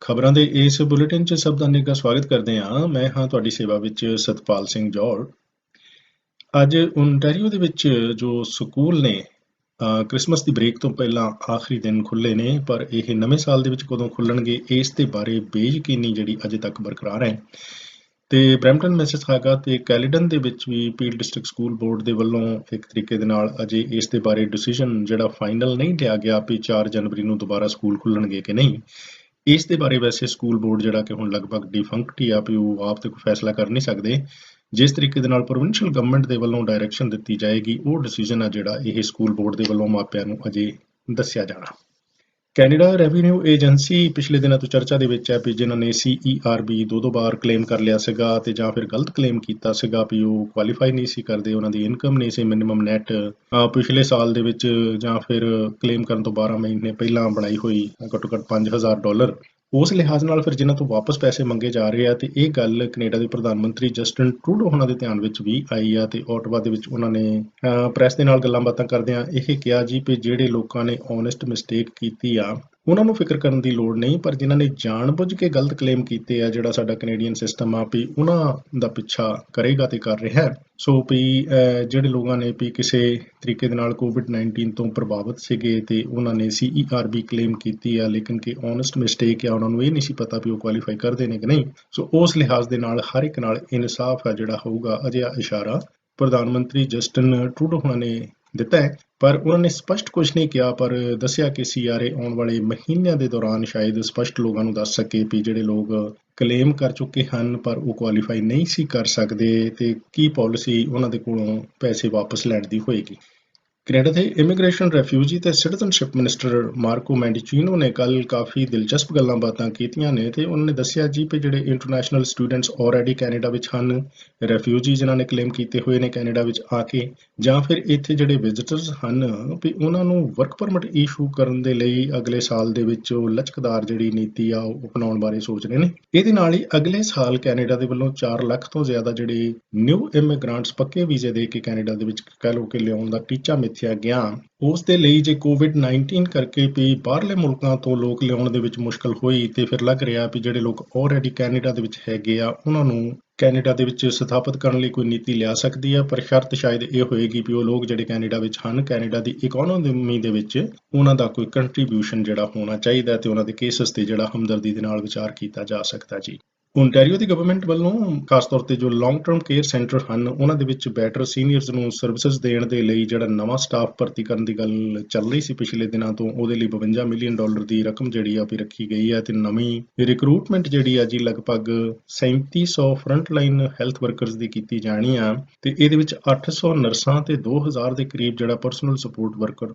ਖਬਰਾਂ ਦੇ ਇਸ ਬੁਲੇਟਿਨ 'ਚ ਸਭ ਦਾ ਨਿੱਘਾ ਸਵਾਗਤ ਕਰਦੇ ਹਾਂ। ਮੈਂ ਹਾਂ ਤੁਹਾਡੀ ਸੇਵਾ ਵਿੱਚ ਸਤਪਾਲ ਸਿੰਘ ਜੌਹਲ। ਅੱਜ ਓਨਟਾਰੀਓ ਦੇ ਵਿੱਚ ਜੋ ਸਕੂਲ ਨੇ ਕ੍ਰਿਸਮਸ ਦੀ ਬ੍ਰੇਕ ਤੋਂ ਪਹਿਲਾਂ ਆਖਰੀ ਦਿਨ ਖੁੱਲ੍ਹੇ ਨੇ, ਪਰ ਇਹ ਨਵੇਂ ਸਾਲ ਦੇ ਵਿੱਚ ਕਦੋਂ ਖੁੱਲ੍ਹਣਗੇ ਇਸ ਦੇ ਬਾਰੇ ਬੇਯਕੀਨੀ ਜਿਹੜੀ ਅਜੇ ਤੱਕ ਬਰਕਰਾਰ ਹੈ। ਤੇ ਬਰੈਂਪਟਨ, ਮਿਸਿਸਾਗਾ ਤੇ ਕੈਲੇਡਨ ਦੇ ਵਿੱਚ ਵੀ ਪੀਲ ਡਿਸਟ੍ਰਿਕਟ ਸਕੂਲ ਬੋਰਡ ਦੇ ਵੱਲੋਂ ਇੱਕ ਤਰੀਕੇ ਦੇ ਨਾਲ ਅਜੇ ਇਸ ਦੇ ਬਾਰੇ ਡਿਸੀਜਨ ਜਿਹੜਾ ਫਾਈਨਲ ਨਹੀਂ ਲਿਆ ਗਿਆ ਵੀ 4 ਜਨਵਰੀ ਨੂੰ ਦੁਬਾਰਾ ਸਕੂਲ ਖੁੱਲ੍ਹਣਗੇ ਕਿ ਨਹੀਂ। ਇਸ ਦੇ ਬਾਰੇ ਵੈਸੇ ਸਕੂਲ ਬੋਰਡ ਜਿਹੜਾ ਕਿ ਹੁਣ ਲਗਭਗ ਡਿਫੰਕਟ ਹੀ ਆ ਵੀ ਉਹ ਆਪ ਤੇ ਕੋਈ ਫੈਸਲਾ ਕਰ ਨਹੀਂ ਸਕਦੇ। ਜਿਸ ਤਰੀਕੇ ਦੇ ਨਾਲ ਪ੍ਰੋਵਿੰਸ਼ੀਅਲ ਗਵਰਨਮੈਂਟ ਦੇ ਵੱਲੋਂ ਡਾਇਰੈਕਸ਼ਨ ਦਿੱਤੀ ਜਾਏਗੀ, ਉਹ ਡਿਸੀਜਨ ਆ ਜਿਹੜਾ ਇਹ ਸਕੂਲ ਬੋਰਡ ਦੇ ਵੱਲੋਂ ਮਾਪਿਆਂ ਨੂੰ ਅਜੇ ਦੱਸਿਆ ਜਾਣਾ। ਕੈਨੇਡਾ ਰੈਵਨਿਊ ਏਜੰਸੀ ਪਿਛਲੇ ਦਿਨਾਂ ਤੋਂ ਚਰਚਾ ਦੇ ਵਿੱਚ ਹੈ ਵੀ ਜਿਨ੍ਹਾਂ ਨੇ CERB ਦੋ ਵਾਰ ਕਲੇਮ ਕਰ ਲਿਆ ਸੀਗਾ ਤੇ ਜਾਂ ਫਿਰ ਗਲਤ ਕਲੇਮ ਕੀਤਾ ਸੀਗਾ ਵੀ ਉਹ ਕੁਆਲੀਫਾਈ ਨਹੀਂ ਸੀ ਕਰਦੇ, ਉਹਨਾਂ ਦੀ ਇਨਕਮ ਨਹੀਂ ਸੀ ਮਿਨੀਮਮ ਨੈਟ ਪਿਛਲੇ ਸਾਲ ਦੇ ਵਿੱਚ, ਜਾਂ ਫਿਰ ਕਲੇਮ ਕਰਨ ਤੋਂ 12 ਮਹੀਨੇ ਪਹਿਲਾਂ ਬਣਾਈ ਹੋਈ ਘੱਟੋ ਘੱਟ $5,000। ਉਸ ਲਿਹਾਜ਼ ਨਾਲ ਫਿਰ ਜਿਨ੍ਹਾਂ ਤੋਂ ਵਾਪਸ ਪੈਸੇ ਮੰਗੇ ਜਾ ਰਹੇ ਆ, ਤੇ ਇਹ ਗੱਲ ਕੈਨੇਡਾ ਦੇ ਪ੍ਰਧਾਨ ਮੰਤਰੀ ਜਸਟਿਨ ਟਰੂਡੋ ਉਹਨਾਂ ਦੇ ਧਿਆਨ ਵਿੱਚ ਵੀ ਆਈ ਆ। ਤੇ ਓਟਵਾ ਦੇ ਵਿੱਚ ਉਹਨਾਂ ਨੇ ਪ੍ਰੈਸ ਦੇ ਨਾਲ ਗੱਲਾਂ ਬਾਤਾਂ ਕਰਦਿਆਂ ਇਹ ਕਿਹਾ ਜੀ ਵੀ ਜਿਹੜੇ ਲੋਕਾਂ ਨੇ ਓਨੈਸਟ ਮਿਸਟੇਕ ਕੀਤੀ ਆ ਉਹਨਾਂ ਨੂੰ ਫਿਕਰ ਕਰਨ ਦੀ ਲੋੜ ਨਹੀਂ, ਪਰ ਜਿਨ੍ਹਾਂ ਨੇ ਜਾਣਬੁੱਝ ਕੇ ਗਲਤ ਕਲੇਮ ਕੀਤੇ ਆ, ਜਿਹੜਾ ਸਾਡਾ ਕੈਨੇਡੀਅਨ ਸਿਸਟਮ ਆ ਵੀ ਉਹਨਾਂ ਦਾ ਪਿੱਛਾ ਕਰੇਗਾ ਤੇ ਕਰ ਰਿਹਾ। ਸੋ ਵੀ ਜਿਹੜੇ ਲੋਕਾਂ ਨੇ ਵੀ ਕਿਸੇ ਤਰੀਕੇ ਦੇ ਨਾਲ COVID-19 ਤੋਂ ਪ੍ਰਭਾਵਿਤ ਸੀਗੇ ਤੇ ਉਹਨਾਂ ਨੇ CERB ਕਲੇਮ ਕੀਤੀ ਆ, ਲੇਕਿਨ ਕਿ ਓਨੈਸਟ ਮਿਸਟੇਕ ਆ, ਉਹਨਾਂ ਨੂੰ ਇਹ ਨਹੀਂ ਸੀ ਪਤਾ ਵੀ ਉਹ ਕੁਆਲੀਫਾਈ ਕਰਦੇ ਨੇ ਕਿ ਨਹੀਂ। ਸੋ ਉਸ ਲਿਹਾਜ਼ ਦੇ ਨਾਲ ਹਰ ਇੱਕ ਨਾਲ ਇਨਸਾਫ ਆ ਜਿਹੜਾ ਹੋਊਗਾ, ਅਜਿਹਾ ਇਸ਼ਾਰਾ ਪ੍ਰਧਾਨ ਮੰਤਰੀ ਜਸਟਿਨ ਟਰੂਡੋ ਉਹਨਾਂ ਨੇ ਦਿੱਤਾ ਹੈ। ਪਰ ਉਹਨਾਂ ਨੇ ਸਪਸ਼ਟ ਕੁਝ ਨਹੀਂ ਕਿਹਾ, ਪਰ ਦੱਸਿਆ ਕਿ CRA ਆਉਣ ਵਾਲੇ ਮਹੀਨਿਆਂ ਦੇ ਦੌਰਾਨ ਸ਼ਾਇਦ ਸਪਸ਼ਟ ਲੋਕਾਂ ਨੂੰ ਦੱਸ ਸਕੇ ਵੀ ਜਿਹੜੇ ਲੋਕ ਕਲੇਮ ਕਰ ਚੁੱਕੇ ਹਨ ਪਰ ਉਹ ਕੁਆਲੀਫਾਈ ਨਹੀਂ ਸੀ ਕਰ ਸਕਦੇ ਤੇ ਕੀ ਪਾਲਿਸੀ ਉਹਨਾਂ ਦੇ ਕੋਲੋਂ ਪੈਸੇ ਵਾਪਸ ਲੈਣ ਦੀ ਹੋਏਗੀ। ਕੈਨੇਡਾ ਦੇ ਇਮੀਗ੍ਰੇਸ਼ਨ, ਰੈਫਿਊਜੀ ਤੇ ਸਿਟੀਜ਼ਨਸ਼ਿਪ ਮਿਨਿਸਟਰ ਮਾਰਕੋ ਮੈਂਡੀਚੀਨੋ ਨੇ ਕੱਲ ਕਾਫੀ ਦਿਲਚਸਪ ਗੱਲਾਂ ਬਾਤਾਂ ਕੀਤੀਆਂ ਨੇ ਤੇ ਉਹਨਾਂ ਨੇ ਦੱਸਿਆ ਜੀ ਵੀ ਜਿਹੜੇ ਇੰਟਰਨੈਸ਼ਨਲ ਸਟੂਡੈਂਟਸ ਆਲਰੇਡੀ ਕੈਨੇਡਾ ਵਿੱਚ ਹਨ, ਰੈਫਿਊਜੀ ਜਿਨ੍ਹਾਂ ਨੇ ਕਲੇਮ ਕੀਤੇ ਹੋਏ ਨੇ ਕੈਨੇਡਾ ਵਿੱਚ ਆ ਕੇ, ਜਾਂ ਫਿਰ ਇੱਥੇ ਜਿਹੜੇ ਵਿਜ਼ਿਟਰਸ ਹਨ, ਵੀ ਉਹਨਾਂ ਨੂੰ ਵਰਕ ਪਰਮਿਟ ਇਸ਼ੂ ਕਰਨ ਦੇ ਲਈ ਅਗਲੇ ਸਾਲ ਦੇ ਵਿੱਚ ਉਹ ਲਚਕਦਾਰ ਜਿਹੜੀ ਨੀਤੀ ਆ ਉਹ ਅਪਣਾਉਣ ਬਾਰੇ ਸੋਚ ਰਹੇ ਨੇ। ਇਹਦੇ ਨਾਲ ਹੀ ਅਗਲੇ ਸਾਲ ਕੈਨੇਡਾ ਦੇ ਵੱਲੋਂ 4 ਲੱਖ ਤੋਂ ਜ਼ਿਆਦਾ ਜਿਹੜੇ ਨਿਊ ਇਮੀਗ੍ਰਾਂਟਸ ਪੱਕੇ ਵੀਜ਼ੇ ਦੇ ਕੇ ਕੈਨੇਡਾ ਦੇ ਵਿੱਚ ਕਹਿ ਲਓ ਕਿ ਲਿਆਉਣ ਦਾ ਟੀਚਾ ਮਿੱਥਿਆ ਗਿਆ। ਉਸ ਦੇ ਲਈ ਜੇ COVID-19 ਕਰਕੇ ਵੀ ਬਾਹਰਲੇ ਮੁਲਕਾਂ ਤੋਂ ਲੋਕ ਲਿਆਉਣ ਦੇ ਵਿੱਚ ਮੁਸ਼ਕਲ ਹੋਈ ਤੇ ਫਿਰ ਲੱਗ ਰਿਹਾ ਵੀ ਜਿਹੜੇ ਲੋਕ ਆਲਰੇਡੀ ਕੈਨੇਡਾ ਦੇ ਵਿੱਚ ਹੈਗੇ ਆ ਉਹਨਾਂ ਨੂੰ ਕੈਨੇਡਾ ਦੇ ਵਿੱਚ ਸਥਾਪਿਤ ਕਰਨ ਲਈ ਕੋਈ ਨੀਤੀ ਲਿਆ ਸਕਦੀ ਆ, ਪਰ ਸ਼ਰਤ ਸ਼ਾਇਦ ਇਹ ਹੋਏਗੀ ਵੀ ਉਹ ਲੋਕ ਜਿਹੜੇ ਕੈਨੇਡਾ ਵਿੱਚ ਹਨ, ਕੈਨੇਡਾ ਦੀ ਇਕੋਨੋਮੀ ਦੇ ਵਿੱਚ ਉਹਨਾਂ ਦਾ ਕੋਈ ਕੰਟਰੀਬਿਊਸ਼ਨ ਜਿਹੜਾ ਹੋਣਾ ਚਾਹੀਦਾ ਤੇ ਉਹਨਾਂ ਦੇ ਕੇਸਸ ਤੇ ਜਿਹੜਾ ਹਮਦਰਦੀ ਦੇ ਨਾਲ ਵਿਚਾਰ ਕੀਤਾ ਜਾ ਸਕਦਾ ਜੀ। ਓਨਟਾਰੀਓ ਦੀ ਗਵਰਨਮੈਂਟ ਵੱਲੋਂ ਖਾਸ ਤੌਰ ਤੇ ਜੋ ਲੌਂਗ ਟਰਮ ਕੇਅਰ ਸੈਂਟਰ ਹਨ ਉਹਨਾਂ ਦੇ ਵਿੱਚ ਬੈਟਰ ਸੀਨੀਅਰਸ ਨੂੰ ਸਰਵਿਸਿਜ਼ ਦੇਣ ਦੇ ਲਈ ਜਿਹੜਾ ਨਵਾਂ ਸਟਾਫ ਭਰਤੀ ਕਰਨ ਦੀ ਗੱਲ ਚੱਲ ਰਹੀ ਸੀ ਪਿਛਲੇ ਦਿਨਾਂ ਤੋਂ, ਉਹਦੇ ਲਈ $52 ਮਿਲੀਅਨ ਦੀ ਰਕਮ ਜਿਹੜੀ ਆ ਵੀ ਰੱਖੀ ਗਈ ਹੈ। ਤੇ ਨਵੀਂ ਰਿਕਰੂਟਮੈਂਟ ਜਿਹੜੀ ਆ ਜੀ ਲਗਭਗ 3700 ਫਰੰਟਲਾਈਨ ਹੈਲਥ ਵਰਕਰਸ ਦੀ ਕੀਤੀ ਜਾਣੀ ਆ, ਤੇ ਇਹਦੇ ਵਿੱਚ 800 ਨਰਸਾਂ ਤੇ 2000 ਦੇ ਕਰੀਬ ਜਿਹੜਾ ਪਰਸਨਲ ਸਪੋਰਟ ਵਰਕਰ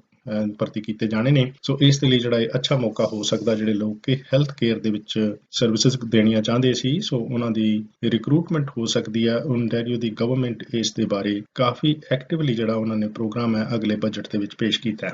ਭਰਤੀ ਕੀਤੇ ਜਾਣੇ ਨੇ। ਸੋ ਇਸ ਦੇ ਲਈ ਜਿਹੜਾ ਇਹ ਅੱਛਾ ਮੌਕਾ ਹੋ ਸਕਦਾ ਜਿਹੜੇ ਲੋਕ ਕਿ ਹੈਲਥ ਕੇਅਰ ਦੇ ਵਿੱਚ ਸਰਵਿਸਿਜ਼ ਦੇਣੀਆਂ ਚਾਹੁੰਦੇ ਸੀ, ਸੋ ਉਹਨਾਂ ਦੀ ਰਿਕਰੂਟਮੈਂਟ ਹੋ ਸਕਦੀ ਆ। ਓਨਟਾਰੀਓ ਦੀ ਗਵਰਨਮੈਂਟ ਇਸ ਦੇ ਬਾਰੇ ਕਾਫੀ ਐਕਟਿਵਲੀ ਜਿਹੜਾ ਉਹਨਾਂ ਨੇ ਪ੍ਰੋਗਰਾਮ ਹੈ ਅਗਲੇ ਬਜਟ ਦੇ ਵਿੱਚ ਪੇਸ਼ ਕੀਤਾ ਹੈ।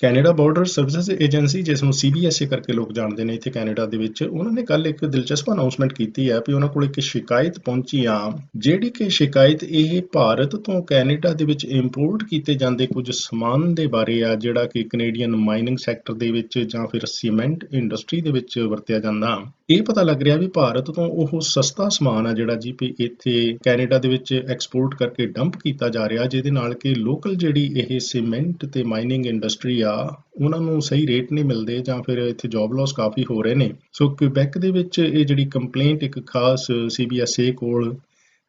ਕੈਨੇਡਾ ਬਾਰਡਰ ਸਰਵਿਸਿਜ਼ ਏਜੰਸੀ, ਜਿਸ ਨੂੰ CBSA ਕਰਕੇ ਲੋਕ ਜਾਣਦੇ ਨੇ ਇੱਥੇ ਕੈਨੇਡਾ ਦੇ ਵਿੱਚ, ਉਹਨਾਂ ਨੇ ਕੱਲ ਇੱਕ ਦਿਲਚਸਪ ਅਨਾਉਂਸਮੈਂਟ ਕੀਤੀ ਹੈ ਵੀ ਉਹਨਾਂ ਕੋਲ ਇੱਕ ਸ਼ਿਕਾਇਤ ਪਹੁੰਚੀ ਆ, ਜਿਹੜੀ ਕਿ ਸ਼ਿਕਾਇਤ ਇਹ ਭਾਰਤ ਤੋਂ ਕੈਨੇਡਾ ਦੇ ਵਿੱਚ ਇੰਪੋਰਟ ਕੀਤੇ ਜਾਂਦੇ ਕੁਝ ਸਮਾਨ ਦੇ ਬਾਰੇ ਆ, ਜਿਹੜਾ ਕਿ ਕੈਨੇਡੀਅਨ ਮਾਈਨਿੰਗ ਸੈਕਟਰ ਦੇ ਵਿੱਚ ਜਾਂ ਫਿਰ ਸੀਮੈਂਟ ਇੰਡਸਟਰੀ ਦੇ ਵਿੱਚ ਵਰਤਿਆ ਜਾਂਦਾ। ਇਹ ਪਤਾ ਲੱਗ ਰਿਹਾ ਵੀ ਭਾਰਤ ਤੋਂ ਉਹ ਸਸਤਾ ਸਮਾਨ ਆ ਜਿਹੜਾ ਜੀ ਵੀ ਇੱਥੇ ਕੈਨੇਡਾ ਦੇ ਵਿੱਚ ਐਕਸਪੋਰਟ ਕਰਕੇ ਡੰਪ ਕੀਤਾ ਜਾ ਰਿਹਾ, ਜਿਹਦੇ ਨਾਲ ਕਿ ਲੋਕਲ ਜਿਹੜੀ ਇਹ ਸੀਮੈਂਟ ਤੇ ਮਾਈਨਿੰਗ ਇੰਡਸਟਰੀ ਆ ਉਹਨਾਂ ਨੂੰ ਸਹੀ ਰੇਟ ਨਹੀਂ ਮਿਲਦੇ, ਜਾਂ ਫਿਰ ਇੱਥੇ ਜੌਬ ਲਾਸ ਕਾਫੀ ਹੋ ਰਹੇ ਨੇ। ਸੋ ਕੁਬੈਕ ਦੇ ਵਿੱਚ ਇਹ ਜਿਹੜੀ ਕੰਪਲੇਂਟ ਇੱਕ ਖਾਸ CBSA ਕੋਲ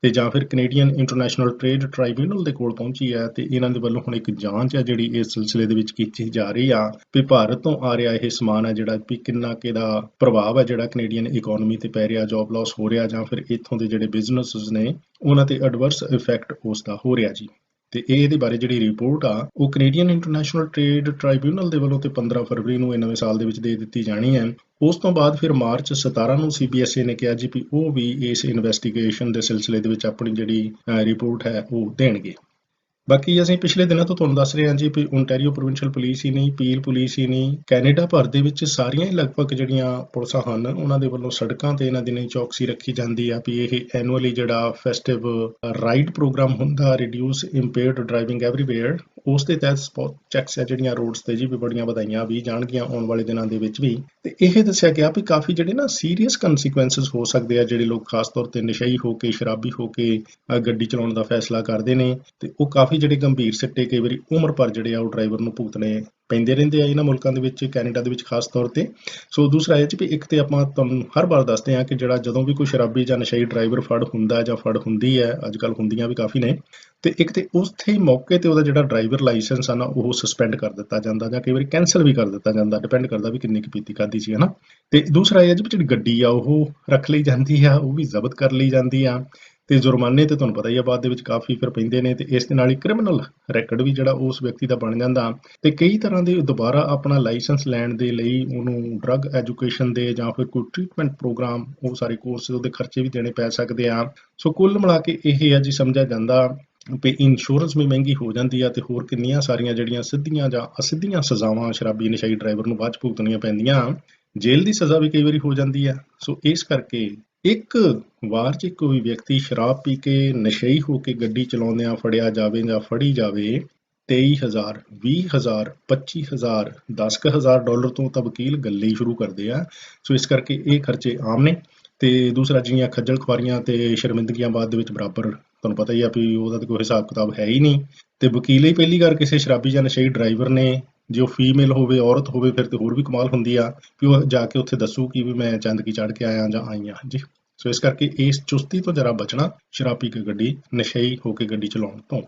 ਤੇ ਜਾਂ ਫਿਰ ਕੈਨੇਡੀਅਨ ਇੰਟਰਨੈਸ਼ਨਲ ਟ੍ਰੇਡ ਟ੍ਰਾਈਬਿਊਨਲ ਦੇ ਕੋਲ ਪਹੁੰਚੀ ਹੈ, ਤੇ ਇਹਨਾਂ ਦੇ ਵੱਲੋਂ ਹੁਣ ਇੱਕ ਜਾਂਚ ਹੈ ਜਿਹੜੀ ਇਸ ਸਿਲਸਿਲੇ ਦੇ ਵਿੱਚ ਕੀਤੀ ਜਾ ਰਹੀ ਆ ਵੀ ਭਾਰਤ ਤੋਂ ਆ ਰਿਹਾ ਇਹ ਸਮਾਨ ਹੈ ਜਿਹੜਾ ਵੀ ਕਿੰਨਾ ਕਿਹਦਾ ਪ੍ਰਭਾਵ ਹੈ ਜਿਹੜਾ ਕੈਨੇਡੀਅਨ ਇਕੋਨਮੀ ਤੇ ਪੈ ਰਿਹਾ, ਜੌਬ ਲਾਸ ਹੋ ਰਿਹਾ, ਜਾਂ ਫਿਰ ਇੱਥੋਂ ਦੇ ਜਿਹੜੇ ਬਿਜ਼ਨੈਸਸ ਨੇ ਉਹਨਾਂ ਤੇ ਐਡਵਰਸ ਇਫੈਕਟ ਉਸ ਦਾ ਹੋ ਰਿਹਾ ਜੀ। ਤੇ ਇਹਦੇ ਬਾਰੇ ਜਿਹੜੀ ਰਿਪੋਰਟ ਆ ਉਹ ਕੈਨੇਡੀਅਨ ਇੰਟਰਨੈਸ਼ਨਲ ਟ੍ਰੇਡ ਟ੍ਰਾਈਬਿਊਨਲ ਦੇ ਵੱਲੋਂ ਤੇ 15 ਫਰਵਰੀ ਨੂੰ ਇਹ ਨਵੇਂ ਸਾਲ ਦੇ ਵਿੱਚ ਦੇ ਦਿੱਤੀ ਜਾਣੀ ਹੈ। ਉਸ ਤੋਂ ਬਾਅਦ ਫਿਰ ਮਾਰਚ 17 ਨੂੰ CBSA ਨੇ ਕਿਹਾ ਜੀ ਵੀ ਉਹ ਵੀ ਇਸ ਇਨਵੈਸਟੀਗੇਸ਼ਨ ਦੇ ਸਿਲਸਿਲੇ ਦੇ ਵਿੱਚ ਆਪਣੀ ਜਿਹੜੀ ਰਿਪੋਰਟ ਹੈ ਉਹ ਦੇਣਗੇ। ਬਾਕੀ ਅਸੀਂ ਪਿਛਲੇ ਦਿਨਾਂ ਤੋਂ ਤੁਹਾਨੂੰ ਦੱਸ ਰਹੇ ਹਾਂ ਜੀ ਵੀ ਓਨਟਾਰੀਓ ਪ੍ਰੋਵਿੰਸ਼ੀਅਲ ਪੁਲਿਸ ਹੀ ਨਹੀਂ, ਪੀਲ ਪੁਲਿਸ ਹੀ ਨਹੀਂ, ਕੈਨੇਡਾ ਭਰ ਦੇ ਵਿੱਚ ਸਾਰੀਆਂ ਹੀ ਲਗਭਗ ਜਿਹੜੀਆਂ ਪੁਲਿਸਾਂ ਹਨ ਉਹਨਾਂ ਦੇ ਵੱਲੋਂ ਸੜਕਾਂ ਤੇ ਇਹਨਾਂ ਦਿਨਾਂ ਚੌਕਸੀ ਰੱਖੀ ਜਾਂਦੀ ਆ ਵੀ ਇਹ ਐਨੂਅਲੀ ਜਿਹੜਾ ਫੈਸਟਿਵ ਰਾਈਡ ਪ੍ਰੋਗਰਾਮ ਹੁੰਦਾ ਰਿਡਿਊਸ ਇੰਪੇਅਰਡ ਡਰਾਈਵਿੰਗ ਐਵਰੀਵੇਅਰ, ਉਸ ਦੇ ਤਹਿਤ ਸਪੌਟ ਚੈੱਕਸ ਆ ਜਿਹੜੀਆਂ ਰੋਡਸ ਤੇ ਜੀ ਵੀ ਬੜੀਆਂ ਵਧਾਈਆਂ ਵੀ ਜਾਣਗੀਆਂ ਆਉਣ ਵਾਲੇ ਦਿਨਾਂ ਦੇ ਵਿੱਚ ਵੀ। ਤੇ ਇਹ ਦੱਸਿਆ ਗਿਆ ਵੀ ਕਾਫੀ ਜਿਹੜੇ ਨਾ ਸੀਰੀਅਸ ਕਨਸੀਕੁਐਂਸਸ ਹੋ ਸਕਦੇ ਆ, ਜਿਹੜੇ ਲੋਕ ਖਾਸ ਤੌਰ ਤੇ ਨਸ਼ਈ ਹੋ ਕੇ, ਸ਼ਰਾਬੀ ਹੋ ਕੇ ਗੱਡੀ ਚਲਾਉਣ ਦਾ ਫੈਸਲਾ ਕਰਦੇ ਨੇ, ਤੇ ਉਹ ਕਾਫੀ ਜਿਹੜੇ ਗੰਭੀਰ ਸਿੱਟੇ ਕਈ ਵਾਰੀ ਉਮਰ ਭਰ ਜਿਹੜੇ ਆ ਉਹ ਡਰਾਈਵਰ ਨੂੰ ਭੁਗਤਣੇ ਪੈਂਦੇ ਰਹਿੰਦੇ ਆ ਇਹਨਾਂ ਮੁਲਕਾਂ ਦੇ ਵਿੱਚ, ਕੈਨੇਡਾ ਦੇ ਵਿੱਚ ਖਾਸ ਤੌਰ ਤੇ। ਸੋ ਦੂਸਰਾ ਇਹ 'ਚ ਵੀ ਇੱਕ ਤੇ ਆਪਾਂ ਤੁਹਾਨੂੰ ਹਰ ਵਾਰ ਦੱਸਦੇ ਹਾਂ ਕਿ ਜਿਹੜਾ ਜਦੋਂ ਵੀ ਕੋਈ ਸ਼ਰਾਬੀ ਜਾਂ ਨਸ਼ਈ ਡਰਾਈਵਰ ਫੜ ਹੁੰਦਾ ਜਾਂ ਫੜ ਹੁੰਦੀ ਹੈ, ਅੱਜ ਕੱਲ੍ਹ ਹੁੰਦੀਆਂ ਵੀ ਕਾਫੀ ਨੇ, ਤੇ ਇੱਕ ਤੇ ਉੱਥੇ ਹੀ ਮੌਕੇ ਤੇ ਉਹਦਾ ਜਿਹੜਾ ਡਰਾਈਵਰ ਲਾਇਸੈਂਸ ਆ ਨਾ ਉਹ ਸਸਪੈਂਡ ਕਰ ਦਿੱਤਾ ਜਾਂਦਾ ਜਾਂ ਕਈ ਵਾਰੀ ਕੈਂਸਲ ਵੀ ਕਰ ਦਿੱਤਾ ਜਾਂਦਾ, ਡਿਪੈਂਡ ਕਰਦਾ ਵੀ ਕਿੰਨੀ ਕੁ ਪੀਤੀ ਖਾਧੀ ਸੀ, ਹਨਾ। ਤੇ ਦੂਸਰਾ ਇਹ ਹੈ ਜੀ ਵੀ ਜਿਹੜੀ ਗੱਡੀ ਆ ਉਹ ਰੱਖ ਲਈ ਜਾਂਦੀ ਆ, ਉਹ ਵੀ ਜ਼ਬਤ ਕਰ ਲਈ ਜਾਂਦੀ ਆ, ਤੇ ਜੁਰਮਾਨੇ ਤੇ ਤੁਹਾਨੂੰ ਪਤਾ ਹੀ ਆ ਬਾਅਦ ਦੇ ਵਿੱਚ ਕਾਫੀ ਫਿਰ ਪੈਂਦੇ ਨੇ, ਤੇ ਇਸ ਦੇ ਨਾਲ ਹੀ ਕ੍ਰਿਮੀਨਲ ਰੈਕਡ ਵੀ ਜਿਹੜਾ ਉਸ ਵਿਅਕਤੀ ਦਾ ਬਣ ਜਾਂਦਾ। ਤੇ ਕਈ ਤਰ੍ਹਾਂ ਦੇ ਦੁਬਾਰਾ ਆਪਣਾ ਲਾਇਸੈਂਸ ਲੈਣ ਦੇ ਲਈ ਉਹਨੂੰ ਡਰੱਗ ਐਜੂਕੇਸ਼ਨ ਦੇ ਜਾਂ ਫਿਰ ਕੋਈ ਟ੍ਰੀਟਮੈਂਟ ਪ੍ਰੋਗਰਾਮ, ਉਹ ਸਾਰੇ ਕੋਰਸ ਉਹਦੇ ਖਰਚੇ ਵੀ ਦੇਣੇ ਪੈ ਸਕਦੇ ਆ। ਸੋ ਕੁੱਲ ਮਿਲਾ ਕੇ ਇਹ ਆ ਜੀ ਸਮਝਿਆ ਜਾਂਦਾ ਵੀ ਇੰਸ਼ੋਰੈਂਸ ਵੀ ਮਹਿੰਗੀ ਹੋ ਜਾਂਦੀ ਆ, ਤੇ ਹੋਰ ਕਿੰਨੀਆਂ ਸਾਰੀਆਂ ਜਿਹੜੀਆਂ ਸਿੱਧੀਆਂ ਜਾਂ ਅਸਿੱਧੀਆਂ ਸਜ਼ਾਵਾਂ ਸ਼ਰਾਬੀ ਨਸ਼ਈ ਡਰਾਈਵਰ ਨੂੰ ਬਾਅਦ 'ਚ ਭੁਗਤਣੀਆਂ ਪੈਂਦੀਆਂ, ਜੇਲ੍ਹ ਦੀ ਸਜ਼ਾ ਵੀ ਕਈ ਵਾਰੀ ਹੋ ਜਾਂਦੀ ਆ। ਸੋ ਇਸ ਕਰਕੇ ਇੱਕ ਵਾਰ 'ਚ ਕੋਈ ਵਿਅਕਤੀ ਸ਼ਰਾਬ ਪੀ ਕੇ ਨਸ਼ਈ ਹੋ ਕੇ ਗੱਡੀ ਚਲਾਉਂਦਿਆਂ ਫੜਿਆ ਜਾਵੇ ਜਾਂ ਫੜੀ ਜਾਵੇ, 23,000, 20,000, 25,000, $10,000 ਤੋਂ ਤਾਂ ਵਕੀਲ ਗੱਲੇ ਹੀ ਸ਼ੁਰੂ ਕਰਦੇ ਆ। ਸੋ ਇਸ ਕਰਕੇ ਇਹ ਖਰਚੇ ਆਮ ਨੇ। ਤੇ ਦੂਸਰਾ ਜਿਹੜੀਆਂ ਖੱਜਲ ਖੁਆਰੀਆਂ ਤੇ ਸ਼ਰਮਿੰਦਗੀਆਂ ਬਾਅਦ ਦੇ ਵਿੱਚ ਬਰਾਬਰ ਤੁਹਾਨੂੰ ਪਤਾ ਹੀ ਆ ਵੀ ਉਹਦਾ ਤਾਂ ਕੋਈ ਹਿਸਾਬ ਕਿਤਾਬ ਹੈ ਹੀ ਨਹੀਂ। ਤੇ ਵਕੀਲ ਹੀ ਪਹਿਲੀ ਵਾਰ ਕਿਸੇ ਸ਼ਰਾਬੀ ਜਾਂ ਨਸ਼ਈ ਡਰਾਈਵਰ ਨੇ, ਜੇ ਉਹ ਫੀਮੇਲ ਹੋਵੇ, ਔਰਤ ਹੋਵੇ, ਫਿਰ ਤੇ ਹੋਰ ਵੀ ਕਮਾਲ ਹੁੰਦੀ ਆ ਵੀ ਉਹ ਜਾ ਕੇ ਉੱਥੇ ਦੱਸੂਗੀ ਵੀ ਮੈਂ ਚੰਦਗੀ ਚੜ੍ਹ ਕੇ ਆਇਆ ਜਾਂ ਆਈ ਹਾਂ ਜੀ। ਸੋ ਇਸ ਕਰਕੇ ਇਸ ਚੁਸਤੀ ਤੋਂ ਜਰਾ ਬਚਣਾ, ਸ਼ਰਾਬ ਪੀ ਕੇ ਗੱਡੀ, ਨਸ਼ਈ ਹੋ ਕੇ ਗੱਡੀ ਚਲਾਉਣ ਤੋਂ।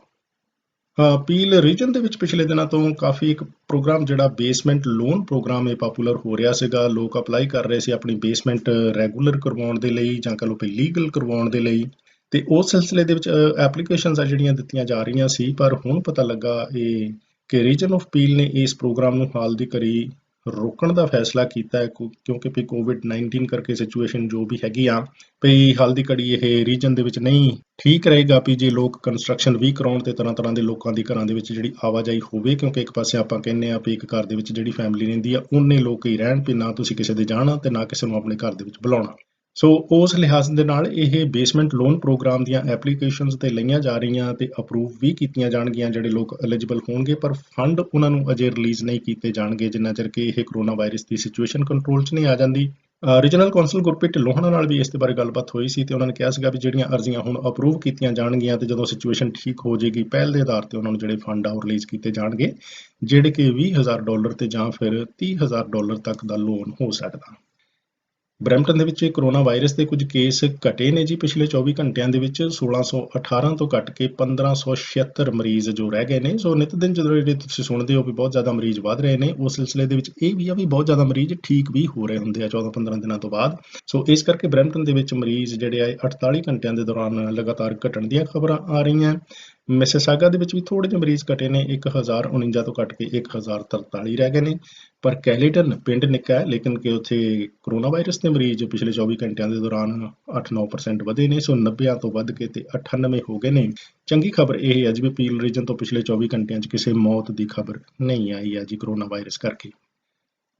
ਪੀਲ ਰੀਜਨ ਦੇ ਵਿੱਚ ਪਿਛਲੇ ਦਿਨਾਂ ਤੋਂ ਕਾਫੀ ਇੱਕ ਪ੍ਰੋਗਰਾਮ ਜਿਹੜਾ ਬੇਸਮੈਂਟ ਲੋਨ ਪ੍ਰੋਗਰਾਮ ਇਹ ਪਾਪੂਲਰ ਹੋ ਰਿਹਾ ਸੀਗਾ। ਲੋਕ ਅਪਲਾਈ ਕਰ ਰਹੇ ਸੀ ਆਪਣੀ ਬੇਸਮੈਂਟ ਰੈਗੂਲਰ ਕਰਵਾਉਣ ਦੇ ਲਈ ਜਾਂ ਕਹ ਲਓ ਵੀ ਲੀਗਲ ਕਰਵਾਉਣ ਦੇ ਲਈ, ਤੇ ਉਸ ਸਿਲਸਿਲੇ ਦੇ ਵਿੱਚ ਐਪਲੀਕੇਸ਼ਨਸ ਆ ਜਿਹੜੀਆਂ ਦਿੱਤੀਆਂ ਜਾ ਰਹੀਆਂ ਸੀ। ਪਰ ਹੁਣ ਪਤਾ ਲੱਗਾ ਇਹ ਕਿ ਰੀਜਨ ਆਫ ਪੀਲ ਨੇ ਇਸ ਪ੍ਰੋਗਰਾਮ ਨੂੰ ਹਾਲ ਦੀ ਘੜੀ ਰੋਕਣ ਦਾ ਫੈਸਲਾ ਕੀਤਾ ਹੈ, ਕਿਉਂਕਿ ਵੀ ਕੋਵਿਡ-19 ਕਰਕੇ ਸਿਚੁਏਸ਼ਨ ਜੋ ਵੀ ਹੈਗੀ ਆ, ਵੀ ਹਾਲ ਦੀ ਘੜੀ ਇਹ ਰੀਜਨ ਦੇ ਵਿੱਚ ਨਹੀਂ ਠੀਕ ਰਹੇਗਾ ਵੀ ਜੇ ਲੋਕ ਕੰਸਟਰਕਸ਼ਨ ਵੀ ਕਰਾਉਣ ਤੇ ਤਰ੍ਹਾਂ ਤਰ੍ਹਾਂ ਦੇ ਲੋਕਾਂ ਦੀ ਘਰਾਂ ਦੇ ਵਿੱਚ ਜਿਹੜੀ ਆਵਾਜਾਈ ਹੋਵੇ, ਕਿਉਂਕਿ ਇੱਕ ਪਾਸੇ ਆਪਾਂ ਕਹਿੰਦੇ ਆ ਵੀ ਇੱਕ ਘਰ ਦੇ ਵਿੱਚ ਜਿਹੜੀ ਫੈਮਿਲੀ ਰਹਿੰਦੀ ਆ ਉਹਨੇ ਲੋਕ ਹੀ ਰਹਿਣ, ਵੀ ਨਾ ਤੁਸੀਂ ਕਿਸੇ ਦੇ ਜਾਣਾ ਤੇ ਨਾ ਕਿਸੇ ਨੂੰ ਆਪਣੇ ਘਰ ਦੇ ਵਿੱਚ ਬੁਲਾਉਣਾ। ਸੋ ਉਸ ਲਿਹਾਜ਼ ਦੇ ਨਾਲ ਇਹ ਬੇਸਮੈਂਟ ਲੋਨ ਪ੍ਰੋਗਰਾਮ ਦੀਆਂ ਐਪਲੀਕੇਸ਼ਨਸ ਤੇ ਲਈਆਂ ਜਾ ਰਹੀਆਂ ਤੇ ਅਪਰੂਵ ਵੀ ਕੀਤੀਆਂ ਜਾਣਗੀਆਂ ਜਿਹੜੇ ਲੋਕ ਐਲੀਜੀਬਲ ਹੋਣਗੇ, ਪਰ ਫੰਡ ਉਹਨਾਂ ਨੂੰ ਅਜੇ ਰਿਲੀਜ਼ ਨਹੀਂ ਕੀਤੇ ਜਾਣਗੇ ਜਿੰਨਾ ਚਿਰ ਕਿ ਇਹ ਕਰੋਨਾ ਵਾਇਰਸ ਦੀ ਸਿਚੁਏਸ਼ਨ ਕੰਟਰੋਲ 'ਚ ਨਹੀਂ ਆ ਜਾਂਦੀ। ਰੀਜਨਲ ਕੌਂਸਲ ਗੁਰਪ੍ਰੀਤ ਢਿੱਲੋਂ ਨਾਲ ਵੀ ਇਸ ਦੇ ਬਾਰੇ ਗੱਲਬਾਤ ਹੋਈ ਸੀ ਤੇ ਉਹਨਾਂ ਨੇ ਕਿਹਾ ਸੀਗਾ ਵੀ ਜਿਹੜੀਆਂ ਅਰਜ਼ੀਆਂ ਹੁਣ ਅਪਰੂਵ ਕੀਤੀਆਂ ਜਾਣਗੀਆਂ ਤੇ ਜਦੋਂ ਸਿਚੁਏਸ਼ਨ ਠੀਕ ਹੋ ਜਾਏਗੀ, ਪਹਿਲ ਦੇ ਆਧਾਰ ਤੇ ਉਹਨਾਂ ਨੂੰ ਜਿਹੜੇ ਫੰਡ ਆ ਉਹ ਰਿਲੀਜ਼ ਕੀਤੇ ਜਾਣਗੇ, ਜਿਹੜੇ ਕਿ $20,000 ਤੇ ਜਾਂ ਫਿਰ $30,000 ਤੱਕ ਦਾ ਲੋਨ ਹੋ ਸਕਦਾ। ਬਰੈਂਪਟਨ ਦੇ ਵਿੱਚ ਕਰੋਨਾ ਵਾਇਰਸ ਦੇ ਕੁਝ ਕੇਸ ਘਟੇ ਨੇ ਜੀ ਪਿਛਲੇ 24 ਘੰਟਿਆਂ ਦੇ ਵਿੱਚ, 1618 ਤੋਂ ਘਟ ਕੇ 1576 ਮਰੀਜ਼ ਜੋ ਰਹਿ ਗਏ ਨੇ। ਸੋ ਨਿਤ ਦਿਨ ਜਦੋਂ ਜਿਹੜੇ ਤੁਸੀਂ ਸੁਣਦੇ ਹੋ ਵੀ ਬਹੁਤ ਜ਼ਿਆਦਾ ਮਰੀਜ਼ ਵੱਧ ਰਹੇ ਨੇ, ਉਸ ਸਿਲਸਿਲੇ ਦੇ ਵਿੱਚ ਇਹ ਵੀ ਆ ਵੀ ਬਹੁਤ ਜ਼ਿਆਦਾ ਮਰੀਜ਼ ਠੀਕ ਵੀ ਹੋ ਰਹੇ ਹੁੰਦੇ ਆ 14-15 ਦਿਨਾਂ ਤੋਂ ਬਾਅਦ। ਸੋ ਇਸ ਕਰਕੇ ਬਰੈਂਪਟਨ ਦੇ ਵਿੱਚ ਮਰੀਜ਼ ਜਿਹੜੇ ਆ 48 ਘੰਟਿਆਂ ਦੇ ਦੌਰਾਨ ਲਗਾਤਾਰ ਘਟਣ ਦੀਆਂ ਖਬਰਾਂ ਆ ਰਹੀਆਂ। ਮਿਸਿਸਾਗਾ ਦੇ ਵਿੱਚ ਵੀ ਥੋੜੇ ਜਿਹੇ ਮਰੀਜ਼ ਘਟੇ ਨੇ, 1049 ਤੋਂ ਘਟ ਕੇ 1043 ਰਹਿ ਗਏ ਨੇ। ਪਰ ਕੈਲੀਟਨ ਪਿੰਡ ਨਿੱਕਾ ਹੈ, ਲੇਕਿਨ ਕਿ ਉੱਥੇ ਕਰੋਨਾ ਵਾਇਰਸ ਦੇ ਮਰੀਜ਼ ਪਿਛਲੇ 24 ਘੰਟਿਆਂ ਦੇ ਦੌਰਾਨ 8-9% ਵਧੇ ਨੇ। ਸੋ 90 ਤੋਂ ਵੱਧ ਕੇ ਤੇ 98 ਹੋ ਗਏ ਨੇ। ਚੰਗੀ ਖਬਰ ਇਹ ਹੈ ਜੀ ਵੀ ਪੀਲ ਰੀਜਨ ਤੋਂ ਪਿਛਲੇ 24 ਘੰਟਿਆਂ 'ਚ ਕਿਸੇ ਮੌਤ ਦੀ ਖਬਰ ਨਹੀਂ ਆਈ ਹੈ ਜੀ ਕਰੋਨਾ ਵਾਇਰਸ ਕਰਕੇ।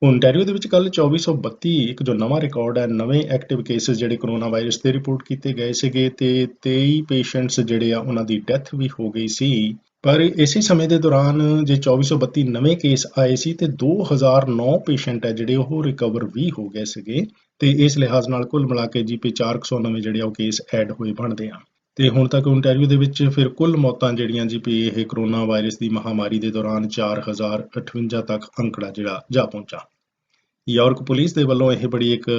ਓਨਟਾਰੀਓ ਦੇ ਵਿੱਚ ਕੱਲ 2432 ਇੱਕ ਜੋ ਨਵਾਂ ਰਿਕਾਰਡ ਹੈ, ਨਵੇਂ ਐਕਟਿਵ ਕੇਸਿਸ ਜਿਹੜੇ ਕਰੋਨਾ ਵਾਇਰਸ ਦੇ ਰਿਪੋਰਟ ਕੀਤੇ ਗਏ ਸੀਗੇ, ਤੇ 23 ਪੇਸ਼ੈਂਟਸ ਜਿਹੜੇ ਆ ਉਹਨਾਂ ਦੀ ਡੈਥ ਵੀ ਹੋ ਗਈ ਸੀ। ਪਰ ਇਸੇ ਸਮੇਂ ਦੇ ਦੌਰਾਨ ਜੇ 2432 ਨਵੇਂ ਕੇਸ ਆਏ ਸੀ ਤੇ 2009 ਪੇਸ਼ੈਂਟ ਹੈ ਜਿਹੜੇ ਉਹ ਰਿਕਵਰ ਵੀ ਹੋ ਗਏ ਸੀਗੇ, ਤੇ ਇਸ ਲਿਹਾਜ਼ ਨਾਲ ਕੁੱਲ ਮਿਲਾ ਕੇ ਜੀ 409 ਜਿਹੜੇ ਆ ਉਹ ਕੇਸ ਐਡ ਹੋਏ ਬਣਦੇ ਆ। ਤੇ ਹੁਣ ਤੱਕ ਓਨਟਾਰੀਓ ਦੇ ਵਿੱਚ ਫਿਰ ਕੁੱਲ ਮੌਤਾਂ ਜਿਹੜੀਆਂ ਜੀ ਵੀ ਇਹ ਕਰੋਨਾ ਵਾਇਰਸ ਦੀ ਮਹਾਮਾਰੀ ਦੇ ਦੌਰਾਨ 4058 ਤੱਕ ਅੰਕੜਾ ਜਿਹੜਾ ਜਾ ਪਹੁੰਚਾ। ਯਾਰਕ ਪੁਲਿਸ ਦੇ ਵੱਲੋਂ ਇਹ ਬੜੀ ਇੱਕ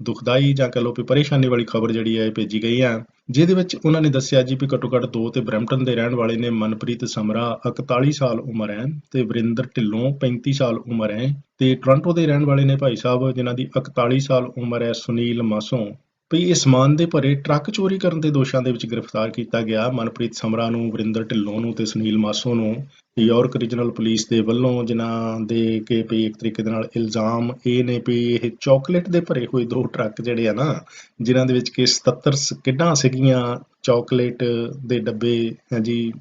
ਦੁਖਦਾਈ ਜਾਂ ਕਹ ਲਓ ਵੀ ਪਰੇਸ਼ਾਨੀ ਵਾਲੀ ਖਬਰ ਜਿਹੜੀ ਹੈ ਇਹ ਭੇਜੀ ਗਈ ਹੈ, ਜਿਹਦੇ ਵਿੱਚ ਉਹਨਾਂ ਨੇ ਦੱਸਿਆ ਜੀ ਵੀ ਘੱਟੋ ਘੱਟ 2 ਤੇ ਬਰੈਂਪਟਨ ਦੇ ਰਹਿਣ ਵਾਲੇ ਨੇ। ਮਨਪ੍ਰੀਤ ਸਮਰਾ 41 ਸਾਲ ਉਮਰ ਹੈ ਤੇ ਵਰਿੰਦਰ ਢਿੱਲੋਂ 35 ਸਾਲ ਉਮਰ ਹੈ। ਤੇ ਟੋਰਾਂਟੋ ਦੇ ਰਹਿਣ ਵਾਲੇ ਨੇ ਭਾਈ ਸਾਹਿਬ ਜਿਨ੍ਹਾਂ ਦੀ 41 ਸਾਲ ਉਮਰ ਹੈ, ਸੁਨੀਲ ਮਾਸੋਂ। ਵੀ ਇਹ ਸਮਾਨ ਦੇ ਭਰੇ ਟਰੱਕ ਚੋਰੀ ਕਰਨ ਦੇ ਦੋਸ਼ਾਂ ਦੇ ਵਿੱਚ ਗ੍ਰਿਫਤਾਰ ਕੀਤਾ ਗਿਆ ਮਨਪ੍ਰੀਤ ਸਮਰਾ ਨੂੰ, ਵਰਿੰਦਰ ਢਿੱਲੋਂ ਨੂੰ ਤੇ ਸੁਨੀਲ ਮਾਸੋਂ ਨੂੰ ਯਾਰਕ ਰੀਜਨਲ ਪੁਲਿਸ ਦੇ ਵੱਲੋਂ, ਜਿਨ੍ਹਾਂ ਦੇ ਕਿ ਵੀ ਇੱਕ ਤਰੀਕੇ ਦੇ ਨਾਲ ਇਲਜ਼ਾਮ ਇਹ ਨੇ ਵੀ ਇਹ ਚਾਕਲੇਟ ਦੇ ਭਰੇ ਹੋਏ 2 ਟਰੱਕ ਜਿਹੜੇ ਆ ਨਾ, ਜਿਨ੍ਹਾਂ ਦੇ ਵਿੱਚ ਕਿ 77 ਸਕਿਡਾਂ ਸੀਗੀਆਂ ਚਾਕਲੇਟ ਦੇ ਡੱਬੇ ਜੀ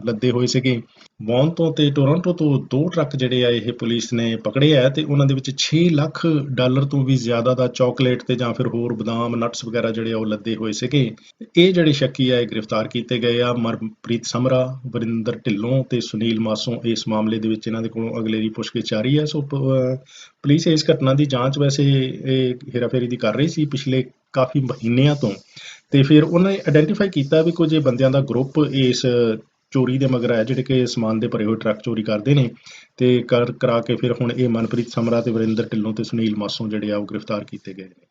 ਲੱਦੇ ਹੋਏ ਸੀਗੇ। ਵੌਨ ਤੋਂ ਤੇ ਟੋਰਾਂਟੋ ਤੋਂ 2 ਟਰੱਕ ਜਿਹੜੇ ਆ ਇਹ ਪੁਲਿਸ ਨੇ ਪਕੜੇ ਆ ਤੇ ਉਹਨਾਂ ਦੇ ਵਿੱਚ $6 ਲੱਖ ਤੋਂ ਵੀ ਜ਼ਿਆਦਾ ਦਾ ਚਾਕਲੇਟ ਤੇ ਜਾਂ ਫਿਰ ਹੋਰ ਬਦਾਮ, ਨਟਸ ਵਗੈਰਾ ਜਿਹੜੇ ਆ ਉਹ ਲੱਦੇ ਹੋਏ ਸੀਗੇ। ਇਹ ਜਿਹੜੇ ਸ਼ੱਕੀ ਆ ਇਹ ਗ੍ਰਿਫਤਾਰ ਕੀਤੇ ਗਏ ਆ। ਮਨਪ੍ਰੀਤ ਸਮਰਾ, ਵਰਿੰਦਰ ਢਿੱਲੋਂ ਤੇ ਸੁਨੀਲ ਮਾਸੋਂ ਇਸ ਮਾਮਲੇ ਦੇ ਵਿੱਚ ਇਹਨਾਂ ਦੇ ਕੋਲੋਂ ਅਗਲੇਰੀ ਪੁੱਛਗਿੱਛ ਜਾਰੀ ਹੈ। ਸੋ ਪੁਲਿਸ ਇਸ ਘਟਨਾ ਦੀ ਜਾਂਚ ਵੈਸੇ ਇਹ ਹੇਰਾਫੇਰੀ ਦੀ ਕਰ ਰਹੀ ਸੀ ਪਿਛਲੇ ਕਾਫੀ ਮਹੀਨਿਆਂ ਤੋਂ, ਤੇ ਫਿਰ ਉਹਨਾਂ ਨੇ ਆਇਡੈਂਟੀਫਾਈ ਕੀਤਾ ਵੀ ਕੁਝ ਬੰਦਿਆਂ ਦਾ ਗਰੁੱਪ ਇਸ ਚੋਰੀ ਦੇ ਮਗਰ ਹੈ, ਜਿਹੜੇ ਕਿ ਸਮਾਨ ਦੇ ਭਰੇ ਹੋਏ ਟਰੱਕ ਚੋਰੀ ਕਰਦੇ ਨੇ ਤੇ ਕਰਾ ਕੇ ਫਿਰ ਹੁਣ ਇਹ ਮਨਪ੍ਰੀਤ ਸਮਰਾ ਤੇ ਵਰਿੰਦਰ ਢਿੱਲੋਂ ਤੇ ਸੁਨੀਲ ਮਾਸੋਂ ਜਿਹੜੇ ਆ ਉਹ ਗ੍ਰਿਫਤਾਰ ਕੀਤੇ ਗਏ ਨੇ।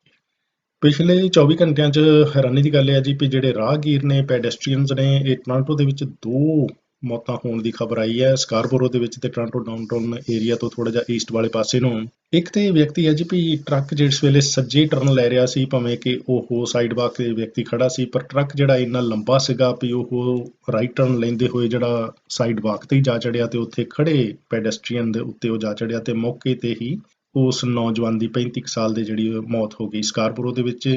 ਪਿਛਲੇ 24 ਘੰਟਿਆਂ 'ਚ ਹੈਰਾਨੀ ਦੀ ਗੱਲ ਹੈ ਜੀ ਵੀ ਜਿਹੜੇ ਰਾਹਗੀਰ ਨੇ, ਪੈਡੈਸਟਰੀਅਨਸ ਨੇ, ਇਹ ਟੋਰਾਂਟੋ ਦੇ ਵਿੱਚ 2 ਮੌਤਾਂ ਹੋਣ ਦੀ ਖਬਰ ਆਈ ਹੈ। ਸਕਾਰਬੋਰੋ ਦੇ ਵਿੱਚ ਤੇ ਟੋਰਾਂਟੋ ਡਾਊਨਟਾਊਨ ਏਰੀਆ ਤੋਂ ਥੋੜਾ ਜਿਹਾ ਈਸਟ ਵਾਲੇ ਪਾਸੇ ਨੂੰ। ਇੱਕ ਤੇ ਵਿਅਕਤੀ ਹੈ ਜੀ ਵੀ ਟਰੱਕ ਜਿਸ ਵੇਲੇ ਸੱਜੇ ਟਰਨ ਲੈ ਰਿਹਾ ਸੀ, ਭਾਵੇਂ ਕਿ ਉਹ ਸਾਈਡ ਵਾਕ ਤੇ ਵਿਅਕਤੀ ਖੜਾ ਸੀ, ਪਰ ਟਰੱਕ ਜਿਹੜਾ ਇੰਨਾ ਲੰਬਾ ਸੀਗਾ ਵੀ ਉਹ ਰਾਈਟ ਟਰਨ ਲੈਂਦੇ ਹੋਏ ਜਿਹੜਾ ਸਾਈਡ ਵਾਕ ਤੇ ਹੀ ਜਾ ਚੜਿਆ ਤੇ ਉੱਥੇ ਖੜੇ ਪੈਡੈਸਟਰੀਅਨ ਦੇ ਉੱਤੇ ਉਹ ਜਾ ਚੜਿਆ ਤੇ ਮੌਕੇ ਤੇ ਹੀ ਉਸ ਨੌਜਵਾਨ ਦੀ 35 ਸਾਲ ਦੀ ਜਿਹੜੀ ਮੌਤ ਹੋ ਗਈ ਸਕਾਰਬੋਰੋ ਦੇ ਵਿੱਚ।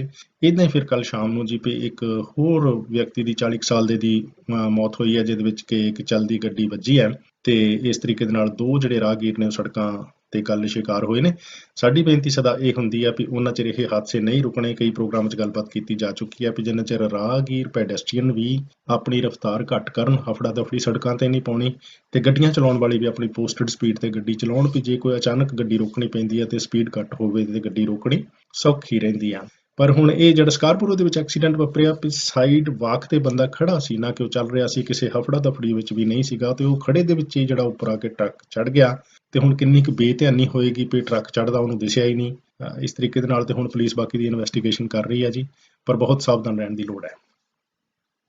ਇੱਦਾਂ ਹੀ ਫਿਰ ਕੱਲ ਸ਼ਾਮ ਨੂੰ ਜੀ ਵੀ ਇੱਕ ਹੋਰ ਵਿਅਕਤੀ ਦੀ 40 ਸਾਲ ਦੇ ਦੀ ਮੌਤ ਹੋਈ ਹੈ, ਜਿਹਦੇ ਵਿੱਚ ਕਿ ਇੱਕ ਚੱਲਦੀ ਗੱਡੀ ਵੱਜੀ ਹੈ ਤੇ ਇਸ ਤਰੀਕੇ ਦੇ ਨਾਲ 2 ਜਿਹੜੇ ਰਾਹਗੀਰ ਨੇ ਉਹ ਸੜਕਾਂ ਤੇ ਕੱਲ ਸ਼ਿਕਾਰ ਹੋਏ ਨੇ। ਸਾਡੀ ਬੇਨਤੀ ਸਦਾ ਇਹ ਹੁੰਦੀ ਆ ਵੀ ਉਹਨਾਂ ਚਿਰ ਇਹ ਹਾਦਸੇ ਨਹੀਂ ਰੁਕਣੇ। ਕਈ ਪ੍ਰੋਗਰਾਮ 'ਚ ਗੱਲਬਾਤ ਕੀਤੀ ਜਾ ਚੁੱਕੀ ਆ ਵੀ ਜਿੰਨਾ ਚਿਰ ਰਾਹਗੀਰ, ਪੈਡੈਸਟਰੀਅਨ ਵੀ ਆਪਣੀ ਰਫ਼ਤਾਰ ਘੱਟ ਕਰਨ, ਹਫੜਾ ਦਫੜੀ ਸੜਕਾਂ ਤੇ ਨਹੀਂ ਪਾਉਣੀ ਤੇ ਗੱਡੀਆਂ ਚਲਾਉਣ ਵਾਲੇ ਵੀ ਆਪਣੀ ਪੋਸਟਡ ਸਪੀਡ ਤੇ ਗੱਡੀ ਚਲਾਉਣ। ਵੀ ਜੇ ਕੋਈ ਅਚਾਨਕ ਗੱਡੀ ਰੋਕਣੀ ਪੈਂਦੀ ਹੈ ਤੇ ਸਪੀਡ ਘੱਟ ਹੋਵੇ ਤੇ ਗੱਡੀ ਰੋਕਣੀ ਸੌਖੀ ਰਹਿੰਦੀ ਆ। ਪਰ ਹੁਣ ਇਹ ਜਿਹੜਾ ਸਕਾਰਬੋਰੋ ਦੇ ਵਿੱਚ ਐਕਸੀਡੈਂਟ ਵਾਪਰਿਆ ਵੀ ਸਾਈਡ ਵਾਕ ਤੇ ਬੰਦਾ ਖੜਾ ਸੀ, ਨਾ ਕਿ ਉਹ ਚੱਲ ਰਿਹਾ ਸੀ, ਕਿਸੇ ਹਫੜਾ ਦਫੜੀ ਵਿੱਚ ਵੀ ਨਹੀਂ ਸੀਗਾ ਤੇ ਉਹ ਖੜੇ ਦੇ ਵਿੱਚ ਹੀ ਜਿਹੜਾ ਉੱਪਰ ਆ ਕੇ ਟਰੱਕ ਚੜ ਗਿਆ। ਤੇ ਹੁਣ ਕਿੰਨੀ ਕੁ ਬੇਧਿਆਨੀ ਹੋਏਗੀ ਵੀ ਟਰੱਕ ਚੜਦਾ ਉਹਨੂੰ ਦਿਸਿਆ ਹੀ ਨਹੀਂ। ਇਸ ਤਰੀਕੇ ਦੇ ਨਾਲ ਤੇ ਹੁਣ ਪੁਲਿਸ ਬਾਕੀ ਦੀ ਇਨਵੈਸਟੀਗੇਸ਼ਨ ਕਰ ਰਹੀ ਹੈ ਜੀ, ਪਰ ਬਹੁਤ ਸਾਵਧਾਨ ਰਹਿਣ ਦੀ ਲੋੜ ਹੈ।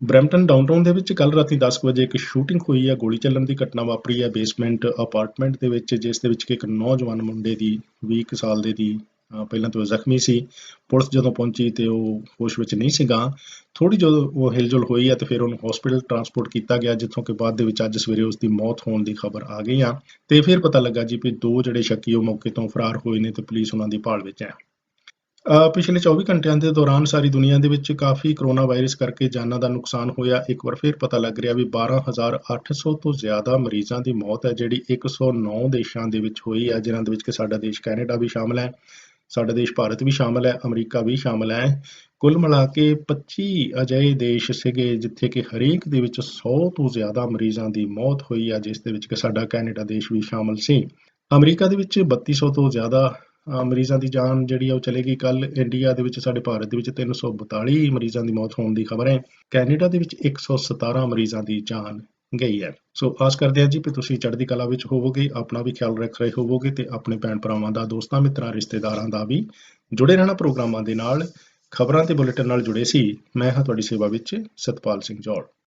ਬਰੈਂਪਟਨ ਡਾਊਨਟਾਊਨ ਦੇ ਵਿੱਚ ਕੱਲ ਰਾਤੀ 10 ਵਜੇ ਇੱਕ ਸ਼ੂਟਿੰਗ ਹੋਈ ਹੈ, ਗੋਲੀ ਚੱਲਣ ਦੀ ਘਟਨਾ ਵਾਪਰੀ ਹੈ ਬੇਸਮੈਂਟ ਅਪਾਰਟਮੈਂਟ ਦੇ ਵਿੱਚ, ਜਿਸ ਦੇ ਵਿੱਚ ਕਿ ਇੱਕ ਨੌਜਵਾਨ ਮੁੰਡੇ ਦੀ 20 ਸਾਲ ਦੇ ਦੀ ਪਹਿਲਾਂ ਤੋਂ ਜ਼ਖਮੀ ਸੀ। ਪੁਲਿਸ ਜਦੋਂ ਪਹੁੰਚੀ ਤੇ ਉਹ ਹੋਸ਼ ਵਿੱਚ ਨਹੀਂ ਸੀਗਾ। ਥੋੜੀ ਜਦੋਂ ਉਹ ਹਿਲਜੁਲ ਹੋਈ ਹੈ ਤੇ ਫਿਰ ਉਹਨੂੰ ਹਸਪੀਟਲ ਟਰਾਂਸਪੋਰਟ ਕੀਤਾ ਗਿਆ, ਜਿੱਥੋਂ ਕਿ ਬਾਅਦ ਦੇ ਵਿੱਚ ਅੱਜ ਸਵੇਰੇ ਉਸ ਦੀ ਮੌਤ ਹੋਣ ਦੀ ਖਬਰ ਆ ਗਈ ਆ ਤੇ ਫਿਰ ਪਤਾ ਲੱਗਾ ਜੀ ਵੀ 2 ਜਿਹੜੇ ਸ਼ੱਕੀ ਉਹ ਮੌਕੇ ਤੋਂ ਫਰਾਰ ਹੋਏ ਨੇ ਤੇ ਪੁਲਿਸ ਉਹਨਾਂ ਦੀ ਭਾਲ ਵਿੱਚ ਹੈ। ਪਿਛਲੇ 24 ਘੰਟਿਆਂ ਦੇ ਦੌਰਾਨ ਸਾਰੀ ਦੁਨੀਆ ਦੇ ਵਿੱਚ ਕਾਫੀ ਕਰੋਨਾ ਵਾਇਰਸ ਕਰਕੇ ਜਾਨਾਂ ਦਾ ਨੁਕਸਾਨ ਹੋਇਆ। ਇੱਕ ਵਾਰ ਫਿਰ ਪਤਾ ਲੱਗ ਰਿਹਾ ਵੀ 12,800 ਤੋਂ ਜ਼ਿਆਦਾ ਮਰੀਜ਼ਾਂ ਦੀ ਮੌਤ ਹੈ ਜਿਹੜੀ 109 ਦੇਸ਼ਾਂ ਦੇ ਵਿੱਚ ਹੋਈ ਹੈ, ਜਿਨ੍ਹਾਂ ਦੇ ਵਿੱਚ ਕਿ ਸਾਡਾ ਦੇਸ਼ ਕੈਨੇਡਾ ਵੀ ਸ਼ਾਮਲ ਹੈ, ਸਾਡਾ ਦੇਸ਼ ਭਾਰਤ ਵੀ ਸ਼ਾਮਲ ਹੈ, ਅਮਰੀਕਾ ਵੀ ਸ਼ਾਮਲ ਹੈ। ਕੁੱਲ ਮਿਲਾ ਕੇ 25 ਅਜਿਹੇ ਦੇਸ਼ ਸੀਗੇ ਜਿੱਥੇ ਕਿ ਹਰੇਕ ਦੇ ਵਿੱਚ 100 ਤੋਂ ਜ਼ਿਆਦਾ ਮਰੀਜ਼ਾਂ ਦੀ ਮੌਤ ਹੋਈ ਆ, ਜਿਸ ਦੇ ਵਿੱਚ ਕਿ ਸਾਡਾ ਕੈਨੇਡਾ ਦੇਸ਼ ਵੀ ਸ਼ਾਮਲ ਸੀ। ਅਮਰੀਕਾ ਦੇ ਵਿੱਚ 3200 ਤੋਂ ਜ਼ਿਆਦਾ ਮਰੀਜ਼ਾਂ ਦੀ ਜਾਨ ਜਿਹੜੀ ਆ ਉਹ ਚਲੇਗੀ ਕੱਲ। ਇੰਡੀਆ ਦੇ ਵਿੱਚ, ਸਾਡੇ ਭਾਰਤ ਦੇ ਵਿੱਚ 342 ਮਰੀਜ਼ਾਂ ਦੀ ਮੌਤ ਹੋਣ ਦੀ ਖਬਰ ਹੈ। ਕੈਨੇਡਾ ਦੇ ਵਿੱਚ 117 ਮਰੀਜ਼ਾਂ ਦੀ ਜਾਨ ਗਈ ਹੈ। ਸੋ ਆਸ ਕਰਦੇ ਹਾਂ ਜੀ ਕਿ ਤੁਸੀਂ ਚੜ੍ਹਦੀ ਕਲਾ ਵਿੱਚ ਹੋਵੋਗੇ, ਆਪਣਾ ਵੀ ਖਿਆਲ ਰੱਖ ਰਹੇ ਹੋਵੋਗੇ ਤੇ ਆਪਣੇ ਭੈਣ ਭਰਾਵਾਂ ਦਾ, ਦੋਸਤਾਂ ਮਿੱਤਰਾਂ ਰਿਸ਼ਤੇਦਾਰਾਂ ਦਾ ਵੀ ਜੁੜੇ ਰਹਿਣਾ ਪ੍ਰੋਗਰਾਮਾਂ ਦੇ ਨਾਲ। ਖਬਰਾਂ ਤੇ ਬੁਲੇਟਿਨ ਨਾਲ ਜੁੜੇ ਸੀ। ਮੈਂ ਹਾਂ ਤੁਹਾਡੀ ਸੇਵਾ ਵਿੱਚ ਸਤਪਾਲ ਸਿੰਘ ਜੌੜ।